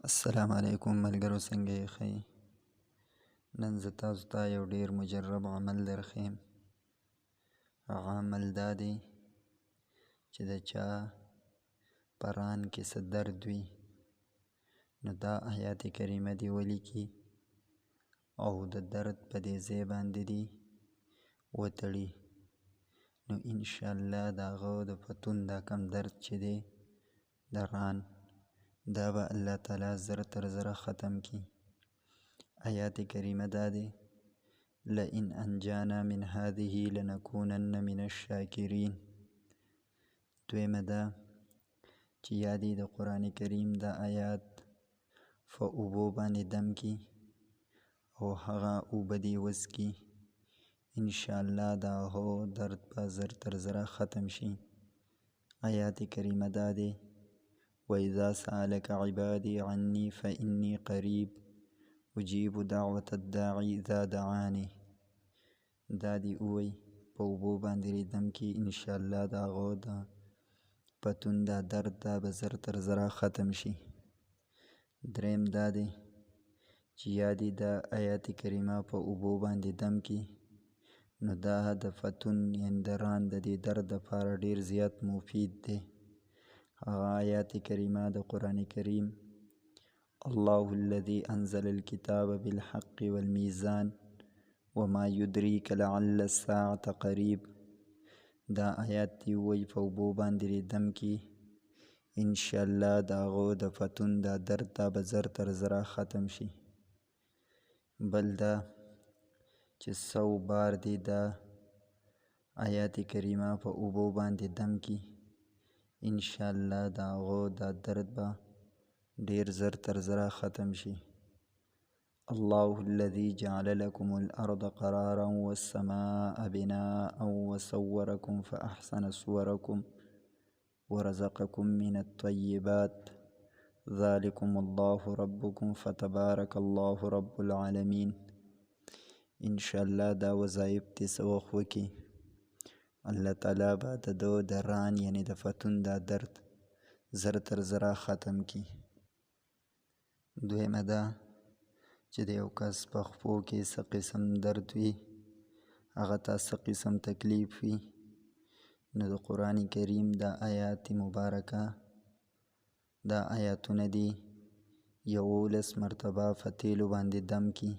السلام علیکم ملګرو، څنګه یې ښه؟ نن زه تاسو ته یو ډیر مجرب عمل درښیم. هغه عمل دا دی چې د چا په ران کې څه درد وي، نو دا آیات کریمه دې ولیکي او د درد په دې ځای باندې دې وتړي، نو انشاءالله د هغه د پتون دا کم درد چې دی د ران، دا به الله تعالی زر تر زره ختم کی. آیات کریمه دا دی: لئن انجانا من هذه لنکونن من الشاکرین. دویمه دا چې یادی د قرآن کریم دا آیات په اوبو باندې دم کی او هغه اوبه دې وڅکي، انشاءالله دا هغه درد به زر تر زره ختم شي. آیات کریمه دا دی: وَإِذَا سَأَلَكَ عِبَادِي عَنِّي فَإِنِّي قَرِيبٌ أُجِيبُ دَعْوَةَ الدَّاعِ إِذَا دَعَانِ. دا دی اوی په اوبو باندې دم کی، انشاءالله دا هغه د پتون دا درد دا به زر تر زره ختم شي. دریم دا دی چې یادی دا آیات کریمه په اوبو باندې دم کی، نو دا د پتون یعنی د ران د دې درد لپاره ډیر زیات مفید دی. هغه آیات کریمه د قرآن کریم: الله الذي انزل الكتاب بالحق والميزان وما يدريك لعل الساعة قريب. دا آیات دی وی په اوبو باندې دم کی، انشاءالله دا هغه د پتون دا درد دا به زر تر زره ختم شي. بل دا چې 100 بار دی دا آیات کریمه په اوبو باندې دم کی، انشاءالله دا هغه دا درد به ډیر زر تر زره ختم شي. الله الذي جعل لكم الأرض قرارا والسماء بناء وصوركم فأحسن صوركم ورزقكم من الطيبات ذلكم الله ربكم فتبارك الله رب العالمين. انشاءالله دا وظایف دې څه وخت وکړي، الله تعالی به د ران یعنی د پتون دا درد زر تر زره ختم کی. دویمه دا چې د یو کس په خپو کې څه قسم درد وي، هغه ته څه قسم تکلیف وي، نو د قرآن کریم دا آیات مبارکه دا آیاتونه دي 11 مرتبه په تیلو باندې دم کی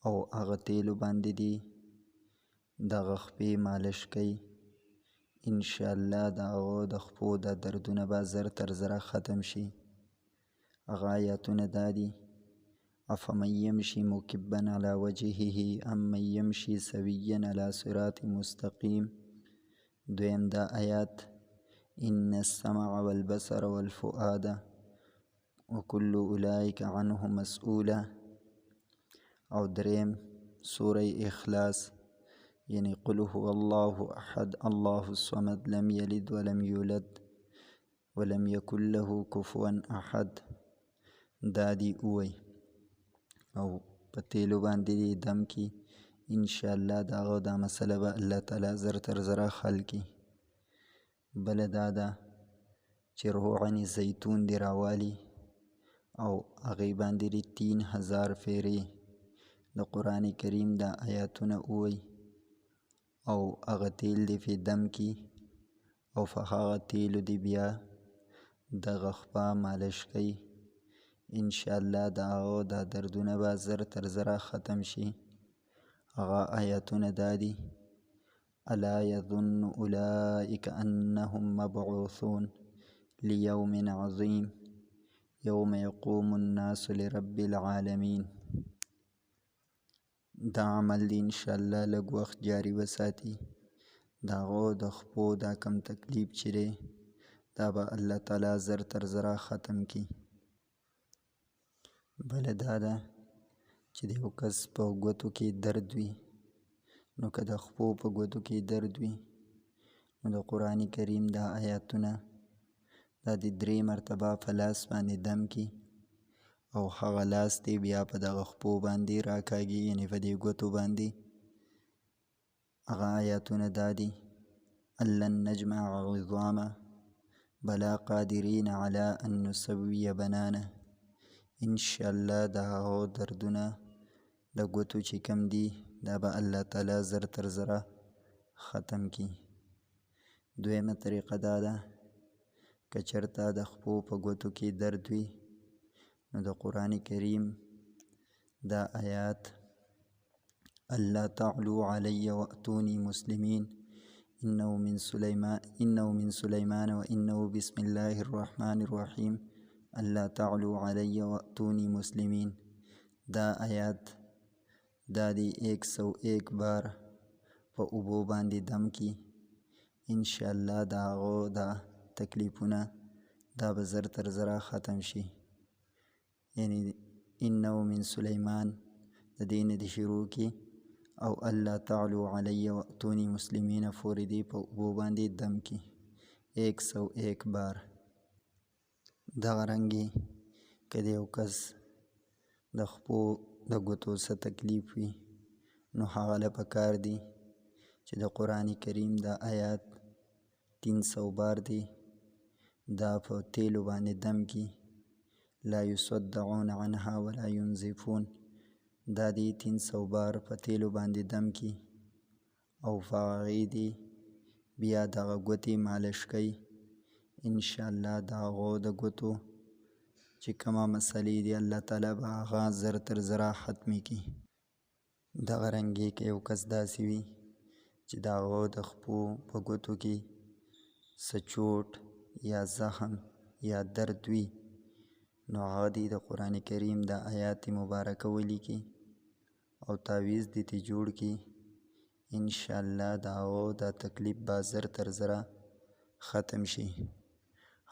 او هغه تیلو باندې دي دغه خپې مالش کوي، انشاءالله دا هغه د خپو دا دردونه به زر تر زره ختم شي. هغه آیاتونه دا دي: افمن یمشي مکبا علی وجهه امن یمشي سویا علی صراط مستقیم. دویم دا آیات: ان السمع والبصر والفؤاد وكل اولئک عنه مسئولا. او دریم سوره اخلاص یعنی قل هو الله احد الله الصمد لم یلد ولم یولد ولم یکن له کفوا احد. دا دی اوی او په تیلو باندې دم کی، انشاءالله دا هغه دا مسله به الله تعالی زر تر زره حل کی. بل دا ده چې روغن زیتون دی راوالی او هغې باندې 3000 فیرې د قرآن کریم دا آیاتونه اوی او هغه تیل دی پې دم کی او په هغه تیلو دی بیا دغه خپه مالش کوي، انشاءالله دا هغه دا دردونه به زر تر زره ختم شي. هغه آیاتونه دا دي: الا یظن اولئک انهم مبعوثون لیوم عظیم یوم یقوم الناس لرب العالمین. دا عمل دی انشاءالله لږ وخت جاری وساتي، دا هغه د خپو دا کم تکلیف چې دی دا به الله تعالی زر تر زره ختم کی. بل دا ده چې د یو کس په ګوتو کې درد وي، نو که د خپو په ګوتو کې درد وي، نو د قرآن کریم دا آیاتونه دا د 3 مرتبه په لاس باندې دم کی او هغه لاس دی بیا په دغه خپو باندې راکاږي، یعنی په دې ګوتو باندې. هغه آیاتونه دا دي: ألن نجمع عظامه بلا قادرین علی ان نسوی بنانه. انشاءالله د هغو دردونه د ګوتو چې کم دي دا به الله تعالی زر تر زره ختم کی. دویمه طریقه دا ده که چېرته د خپو په ګوتو کې درد وي نو د قرآن کریم دا آیات الله تعلو علی واتونی مسلمین انه من سلیمان و انه بسم الله الرحمن الرحیم الله تعلو علی واتونی مسلمین. دا آیات دا دی 101 بار په اوبو باندې دم کی. انشاءالله دا هغو دا تکلیفونه دا به زر تر زره ختم شي. یعنی انه من سلیمان د دې نه د شروع کی او الله تعلو علی واتونی مسلمین پورې دی په اوبو باندې دم کی 101 بار. دغه رنګې که د یو کس د خپو د ګوتو څه تکلیف وي نو هغه له پکار دی چې د قرآن کریم دا آیات 300 بار دی دا په تیلو باندې دم کی. لا یصدعون عنها ولا ینزفون دا دی 300 بار په تیلو باندې دم کی او فاغی دی بیا دغه ګوتې مالش کوي. انشاءالله د هغو د ګوتو چې کومه مسلې دی الله تعالی به هغه زر تر زره ختمې کی. دغه رنګې که یو کس داسې وي چې د هغو د خپو په ګوتو کې څه چوټ یا زخم یا درد وي نو هغه دی د قرآن کریم د آیات مبارکه ولیکي او تعویض دی تی جوړ کی. انشاءالله د هغو دا تکلیف به زر تر زره ختم شي.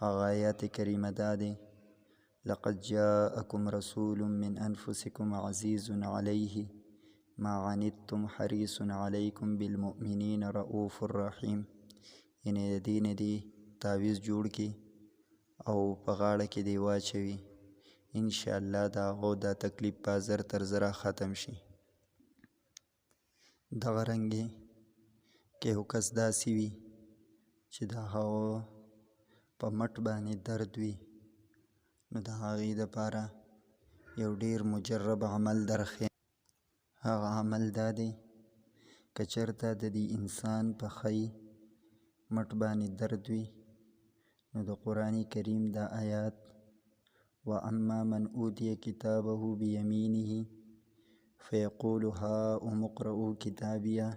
هغه آیات کریمه دا دی لقد جاءکم رسول من انفسکم عزیز علیه ما عنتم حریص علیکم بالمؤمنین رؤوف الرحیم. یعنی د دې نه دی تعویض جوړ کی او په غاړه کې دی واچوي. انشاءالله د هغو دا تکلیف به زر تر زره ختم شي. دغه رنګې که یو کس داسې وي چې د هغو په مټ باندې درد وي نو د هغې دپاره یو ډیر مجرب عمل درښیم. هغه عمل دا دی که چېرته د دې انسان په ښی مټ باندې درد وي نو د قرآن کریم دا آیات واما من اوتی کتابه بیمینه فیقول هاؤم اقرؤوا کتابیه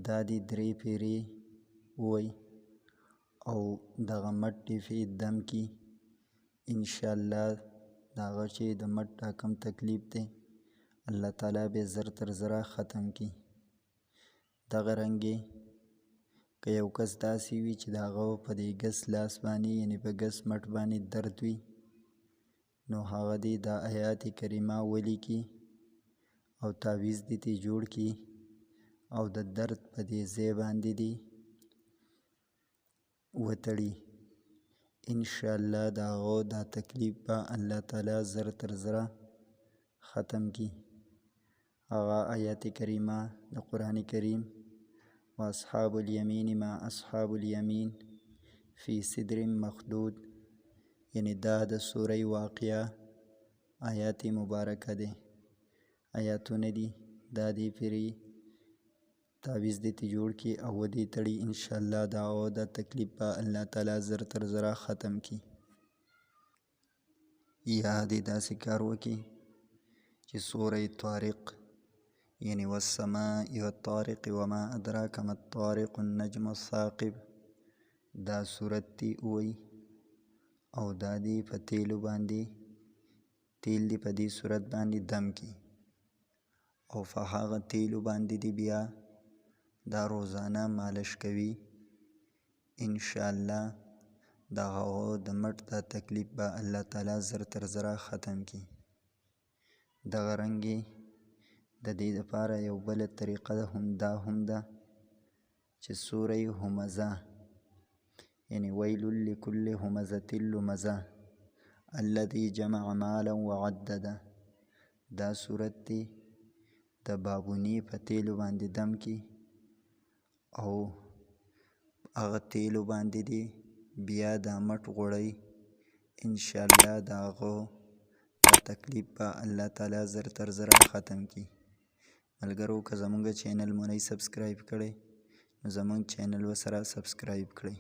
دا دی 3 پیرې ووایي او دغه مټ ټیفې دم کی. انشاءالله د هغه چې د مټ دا کم تکلیف دی الله تعالی به زر تر زره ختم کی. دغه رنګې که یو کس داسې وي چې د هغه په دې ګس لاس باندې یعنی په ګس مټ باندې درد وي نو هغه دی دا آیات کریمه ولیکي او تعویض دی تی جوړ کی او د درد په دې ځای باندې دی وتړي. انشاءالله د هغو دا تکلیف به الله تعالی زر تر زره ختم کی. هغه آیات کریمه د قرآن کریم واصحاب الیمین ما اصحاب الیمین فی صدر مخدود یعنی دا د سوره واقعه آیات مبارکه دی آیاتونه دی دا دی پری تعویض دی تی جوړ کی او دی تړي. انشاءالله دا او دا تکلیف به الله تعالی زر تر زره ختم کی. یا دی داسې کار وکي چې سوره طارق یعنی والسماء والطارق وما ادراک ما الطارق النجم الثاقب دا صورت دی وی او دا دی په تیلو باندې تیل دی په دې صورت باندې دم کی او په هغه تیلو باندې دی بیا دا روزانه مالش کوي. انشاءالله دا هغو د مټ دا تکلیف به الله تعالی زر تر زره ختم کی. دغه رنګې د دې دپاره یو بله طریقه ده هم ده چې سوره همزه یعنی ویل لکل همزة لمزه الذي جمع مالا وعدده دا صورت دی د بابونی په تیلو باندې دم کی او هغه تیلو باندې دی بیا دا مټ غوړی. انشاءالله دا هغو تکلیف به الله تعالی زر تر زر ختم کړي. ملګرو که زمونږ چینل مو نه سبسکرایب کړی نو زمونږ چینل ورسره سبسکرایب کړئ.